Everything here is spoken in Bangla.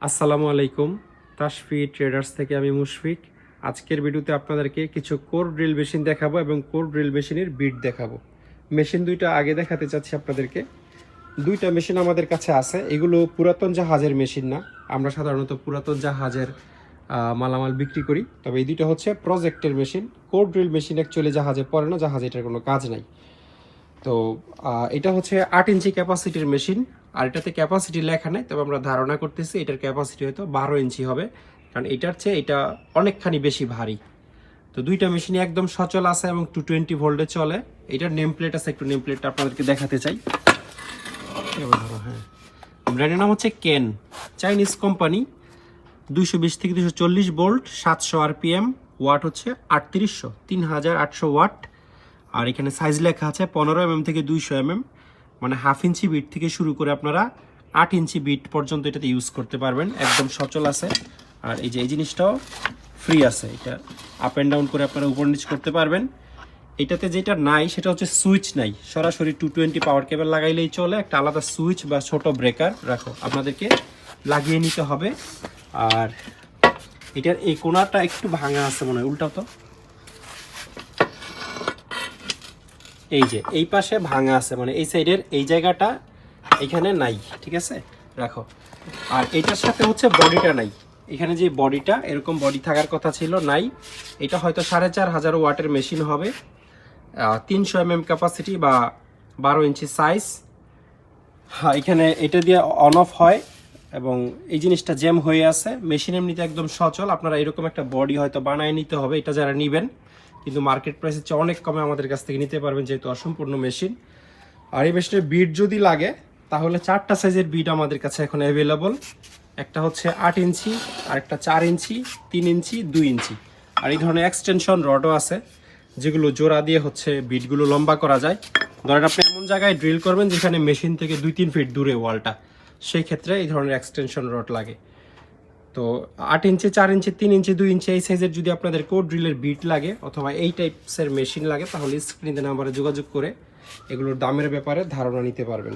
আসসালামু আলাইকুম। তাশফি ট্রেডার্স থেকে আমি মুশফিক। আজকের ভিডিওতে আপনাদেরকে কিছু কোর ড্রিল মেশিন দেখাবো এবং কোর ড্রিল মেশিনের বিট দেখাবো। মেশিন দুইটা আগে দেখাতে চাচ্ছি আপনাদেরকে। দুইটা মেশিন আমাদের কাছে আছে। এগুলো পুরাতন জাহাজের মেশিন না। আমরা সাধারণত পুরাতন জাহাজের মালামাল বিক্রি করি। তবে এই দুইটা হচ্ছে প্রজেক্টের machine. Core drill machine actually জাহাজে পড়ে না, জাহাজে এটার কোনো কাজ নাই। তো এটা হচ্ছে 8 ইঞ্চি ক্যাপাসিটির মেশিন, আর এটাতে ক্যাপাসিটি লেখা নেই, তবে আমরা ধারণা করতেছি এটার ক্যাপাসিটি হয়তো 12 ইঞ্চি হবে, কারণ এটার চেয়ে এটা অনেকখানি বেশি ভারী। তো দুইটা মেশিনই একদম সচল আছে এবং 220 ভোল্টে চলে। এটার নেম প্লেট আছে, একটু নেম প্লেটটা আপনাদেরকে দেখাতে চাই। হ্যাঁ, ব্র্যান্ডের নাম হচ্ছে কেন, চাইনিজ কোম্পানি। 220 থেকে 240 ভোল্ট, 700 আরপিএম, ওয়াট হচ্ছে 3800, 3800 ওয়াট। আর এখানে সাইজ লেখা আছে 15 থেকে 200 মানে হাফ ইঞ্চি বিট থেকে শুরু করে আপনারা 8 ইঞ্চি বিট পর্যন্ত এটাতে ইউজ করতে পারবেন। একদম সচল আছে। আর এই যে এই জিনিসটাও ফ্রি আছে, এটা আপ অ্যান্ড ডাউন করে আপনারা উপর নিচ করতে পারবেন। এটাতে যেটা নাই সেটা হচ্ছে সুইচ নাই, সরাসরি 220 পাওয়ার কেবল লাগাইলেই চলে। একটা আলাদা সুইচ বা ছোট ব্রেকার রাখো আপনাদেরকে লাগিয়ে নিতে হবে। আর এটার এই কোণাটা একটু ভাঙা আছে মনে হয়, উল্টাও তো। এই যে এই পাশে ভাঙা আছে, মানে এই সাইডের এই জায়গাটা এখানে নাই, ঠিক আছে, রাখো। আর এটার সাথে হচ্ছে বডিটা নাই, এখানে যে বডিটা এরকম বডি থাকার কথা ছিল নাই। এটা হয়তো 4500 ওয়াটের মেশিন হবে, 300 ক্যাপাসিটি বা 12 ইঞ্চি সাইজ। হ্যাঁ, এখানে এটা দিয়ে অন অফ হয় এবং এই জিনিসটা জ্যাম হয়ে আছে। মেশিন এমনিতে একদম সচল। আপনারা এরকম একটা বডি হয়তো বানায় নিতে হবে, এটা যারা নেবেন, কিন্তু মার্কেট প্রাইসের চেয়ে অনেক কমে আমাদের কাছ থেকে নিতে পারবেন, যেহেতু অসম্পূর্ণ মেশিন। আর এই মেশিনের বিট যদি লাগে তাহলে 4টা সাইজের বিট আমাদের কাছে এখন অ্যাভেলেবল। একটা হচ্ছে 8 ইঞ্চি, আর একটা 4 ইঞ্চি, 3 ইঞ্চি, 2 ইঞ্চি। আর এই ধরনের এক্সটেনশন রডও আছে, যেগুলো জোড়া দিয়ে হচ্ছে বিটগুলো লম্বা করা যায়। ধরেন আপনি এমন জায়গায় ড্রিল করবেন যেখানে মেশিন থেকে 2-3 ফিট দূরে ওয়ালটা, সেই ক্ষেত্রে এই ধরনের এক্সটেনশন রড লাগে। তো 8 ইঞ্চি, 4 ইঞ্চি, 3 ইঞ্চি, 2 ইঞ্চি এই সাইজের যদি আপনাদের কোর ড্রিলের বিট লাগে অথবা এই টাইপসের মেশিন লাগে, তাহলে স্ক্রিনে নাম্বারে যোগাযোগ করে এগুলোর দামের ব্যাপারে ধারণা নিতে পারবেন।